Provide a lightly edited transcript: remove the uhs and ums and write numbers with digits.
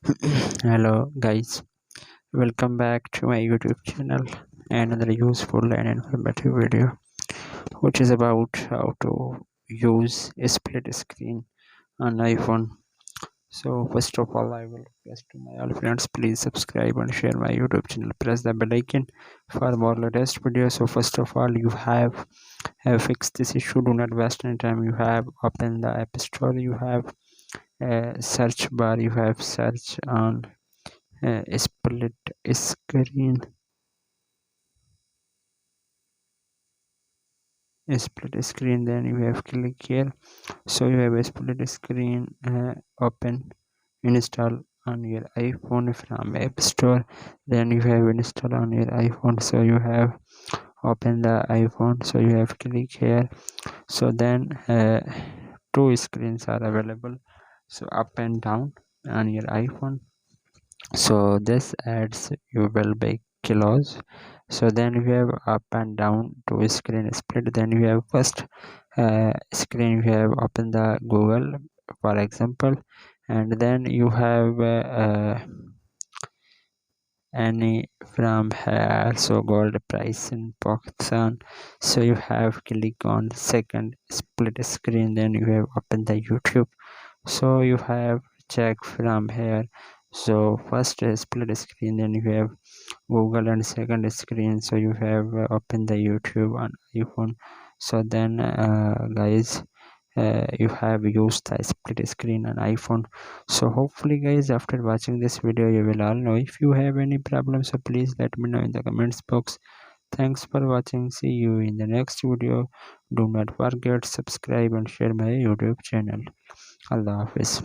Hello guys, welcome back to my YouTube channel. Another useful and informative video which is about how to use a split screen on iPhone. So first of all, I will request to my all friends, please subscribe and share my YouTube channel. Press the bell icon for more latest videos. So first of all, you have fixed this issue. Do not waste any time. You have open the App Store. You have a search bar. You have search on split screen then you have click here. So you have a split screen open, install on your iPhone from App Store. Then you have install on your iPhone. So you have open the iPhone, so you have click here. So then two screens are available, so up and down on your iPhone. So this adds you will be kilos. So then you have up and down to screen split. Then you have first screen, you have open the Google for example, and then you have any from here, so gold price in Pakistan. So you have click on second split screen. Then you have open the YouTube, so you have check from here. So first split screen, then you have Google, and second screen, so you have open the YouTube on iPhone. So then guys, you have used the split screen on iPhone. So hopefully guys, after watching this video you will all know. If you have any problem, so please let me know in the comments box. Thanks for watching. See you in the next video. Do not forget subscribe and share my YouTube channel. Allah Hafiz.